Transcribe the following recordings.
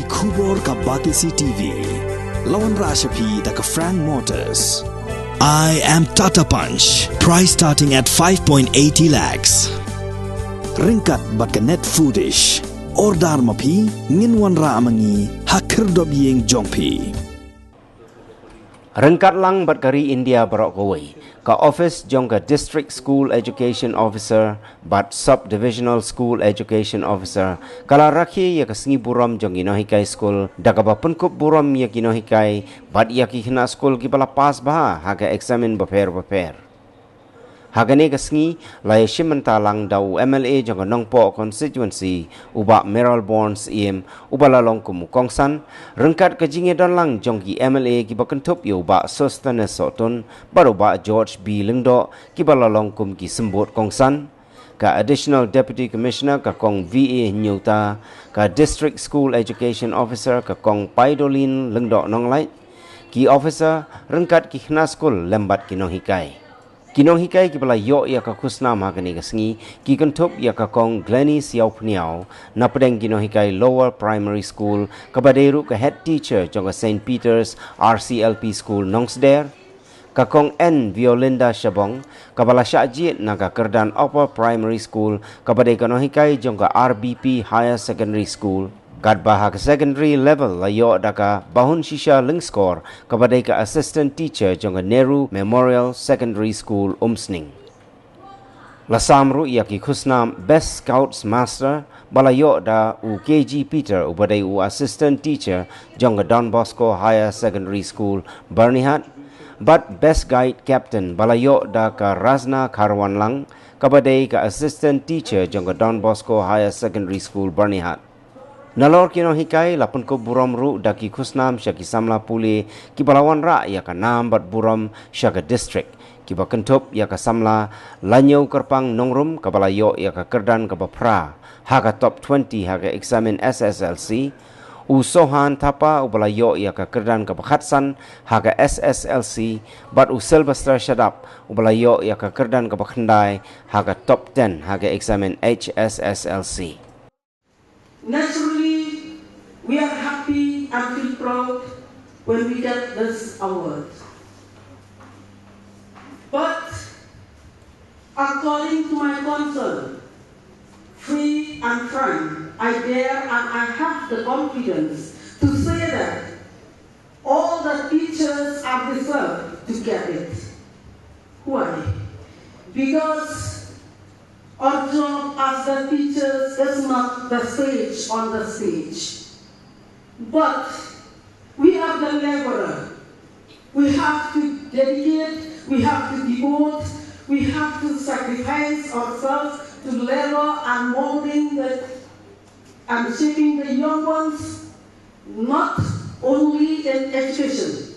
Kubor ka Batisi TV. Lawan Rashapi da ka Frank Motors. I am Tata Punch. Price starting at 5.80 lakhs. Ringkat bat ka net foodish. Ordar mapi nginwan ra amangi hakir dobyeng jongpi. Rengkat lang bat kari India barok Bhoi ka office jong ka district school education officer bat sub divisional school education officer kala rakhi ya ka singi Burom jong Nonghikai school daga ba Pynkup Burom ya ki Nonghikai bat ya ki hina school ki bala pas bah haga examine baper Hagane kasngi lai shimentalang dau MLA jong nongpo constituency uba Meral Bonds im ubala long kumukongsan rengkat kajinge don lang jong ki MLA ki bakentup yo ba sostane soton baru ba George B Lengdo ki balalong kum ki sembut kongsan ka additional deputy commissioner ka kong VA Nyuta ka district school education officer ka kong Paidolin Lengdo nonglait ki officer rengkat ki hna school lembat ki Nonghikai Nonghikai ki bala yo ya ka Khusnam hagani kasngi ki kentup ya ka kong Glenny Siau Pniao na pedeng Nonghikai Lower Primary School ka baderu ka head teacher jong St. Peter's RCLP School Nongsder ka kong N Violinda Shabong ka bala syajit na ka Kerdan Upper Primary School ka badai ka Nonghikai jong ka RBP Higher Secondary School Kad bahag secondary level layo daka bahun shisha lengskor kabadai ka assistant teacher jong Nehru Memorial Secondary School Umsning. Lasamru yaki Khusnam Best Scouts Master balayo da u KG Peter ubadai u assistant teacher jong Don Bosco Higher Secondary School Barnihat but Best Guide Captain balayo da ka Razna Karwan lang kabadai ka assistant teacher jong Don Bosco Higher Secondary School Barnihat. Nalor ki Nonghikai lapun ko Burom ru daki Khusnam syaki samla puli ki balawan ra ya ka nam bat Burom syaka district ki bakentup ya ka samla lanyau kerpang nongrum ka balayo ya ka kerdan ka bapra ha ka top 20 ha ka examine SSLC usohan tapa u balayo ya ka kerdan ka bakhatsan ha ka SSLC bat u Sylvester Shadap u balayo ya ka kerdan ka bakhandai ha ka top 10 ha ka examine HSSLC. Naturally, we are happy and feel proud when we get this award. But according to my concern, free and frank, I dare and I have the confidence to say that all the teachers are deserved to get it. Why? Because our job as the teachers is not the stage on the stage, but we are the laborer. We have to dedicate, we have to devote, we have to sacrifice ourselves to labor and molding and shaping the young ones, not only in education,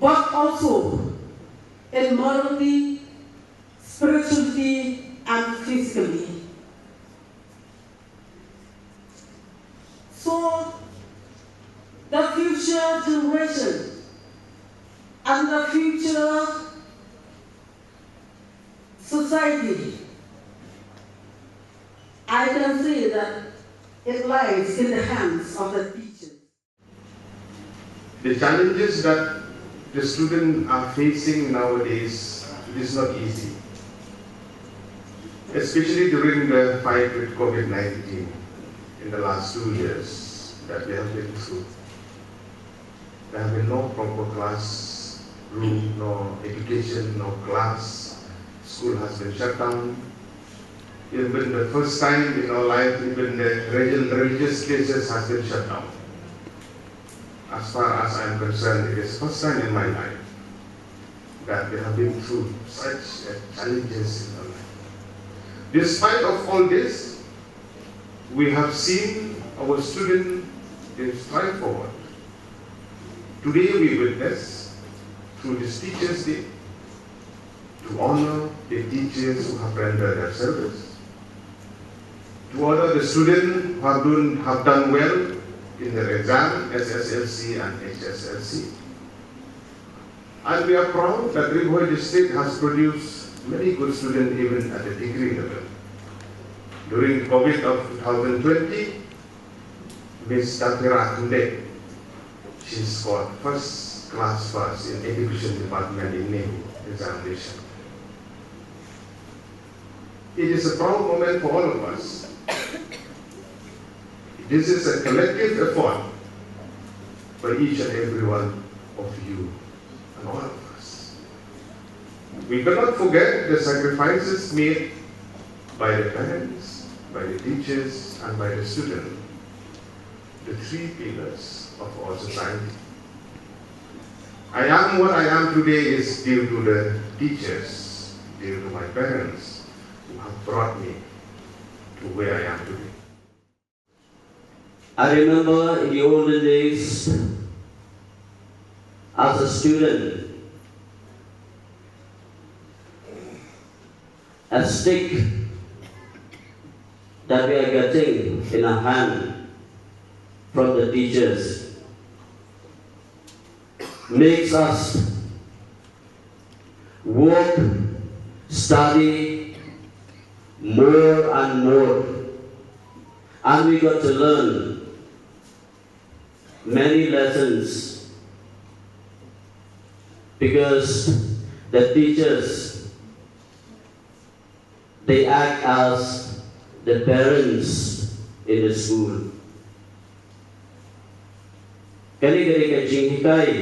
but also in morality, spirituality, and physically. So, the future generation and the future society, I can say that it lies in the hands of the teachers. The challenges that the students are facing nowadays, it is not easy. Especially during the fight with COVID-19 in the last 2 years that we have been through. There have been no proper class room, no education, no class. School has been shut down. Even the first time in our life, even the religious places has been shut down. As far as I am concerned, it is the first time in my life that we have been through such challenges in our life. Despite of all this, we have seen our students strive forward. Today we witness, through this Teachers' Day, to honor the teachers who have rendered their service, to honor the students who have done well in their exam, SSLC and HSLC. And we are proud that Bhoi district has produced many good students even at the degree level. During COVID of 2020, Miss Tafira today, she scored first class first in education department in Navy examination. It is a proud moment for all of us. This is a collective effort for each and every one of you and all of us. We cannot forget the sacrifices made by the parents, by the teachers, and by the students, the three pillars of our society. I am what I am today is due to the teachers, due to my parents, who have brought me to where I am today. I remember in the olden days, as a student, a stick that we are getting in our hand from the teachers makes us work, study more and more, and we got to learn many lessons because the teachers, they act as the parents in the school. Kani dari kajing hikai,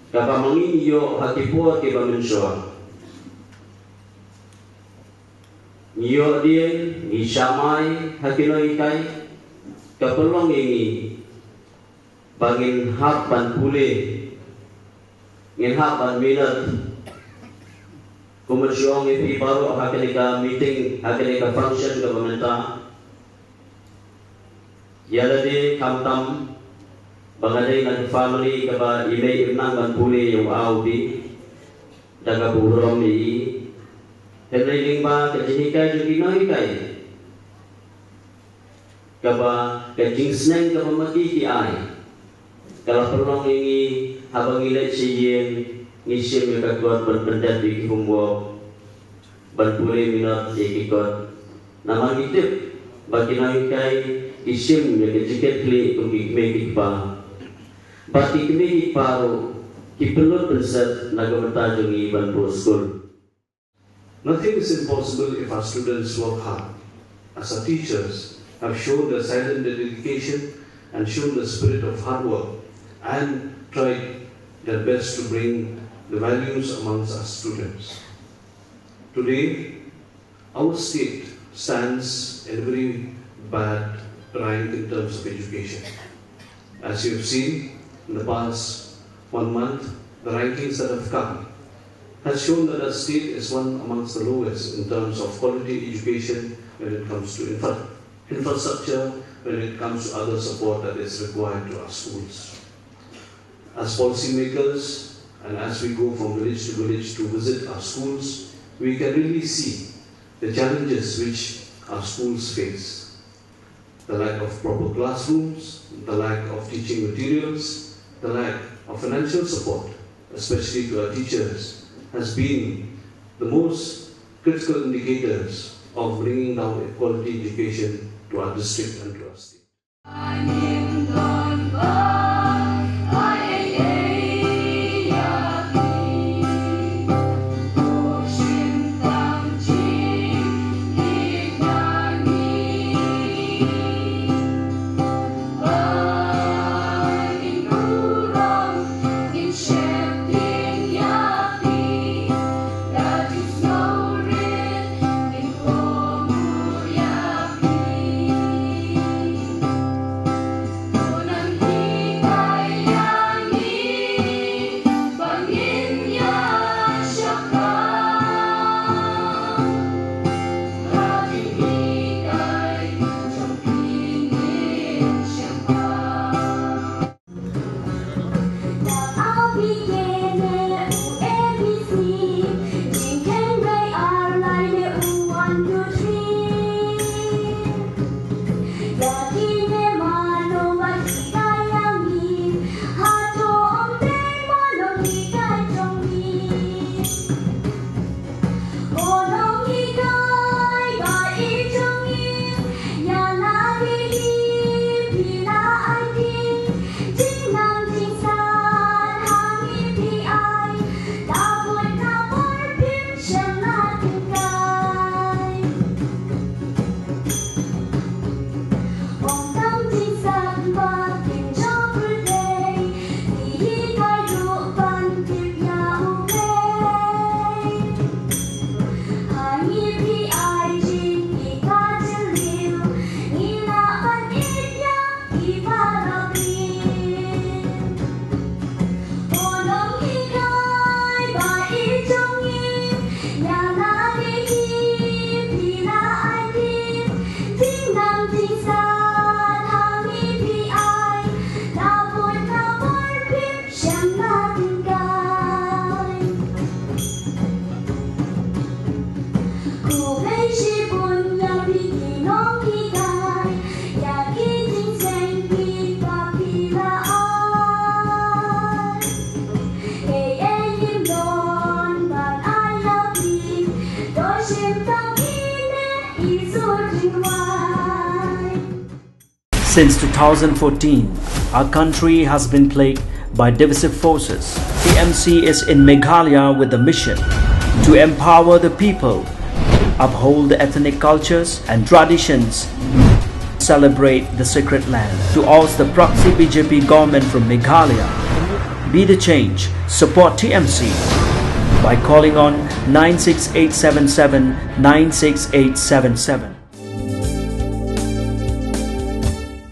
kapamangin yo hatipua kiba mensua. Niyo din, ni Shamai hakino hikai, kapulong ini bangin hapan pulih, ngin hapan minat. Kumersyong ipi baru hakanika meeting, hakanika function ke pemerintah. Yalade kamtam bangadai ng family kaba imay imnang banpuli yung audi daga Burom ni henry ba kajihikai yung ginohikai kaba kajing sneng kaba matiti ay kalau perlu ini habang ilet siyen ngisim yung kakuat berpendat di kumbo banpuli minat ikikot namang itip bagi nohikai isim yung kajiket kli kung ikmekik pa Bati kami paro kipelot pensat nagamatadong iban po school. Nothing is impossible if our students work hard. As our teachers have shown their silent dedication and shown the spirit of hard work and tried their best to bring the values amongst our students. Today, our state stands in a very bad rank in terms of education. As you have seen, in the past 1 month, the rankings that have come has shown that our state is one amongst the lowest in terms of quality education when it comes to infrastructure, when it comes to other support that is required to our schools. As policymakers and as we go from village to visit our schools, we can really see the challenges which our schools face. The lack of proper classrooms, the lack of teaching materials, the lack of financial support, especially to our teachers, has been the most critical indicators of bringing down quality education to our district and to our state. Since 2014, our country has been plagued by divisive forces. TMC is in Meghalaya with the mission to empower the people, uphold the ethnic cultures and traditions, celebrate the sacred land. To oust the proxy BJP government from Meghalaya, be the change, support TMC by calling on 96877 96877.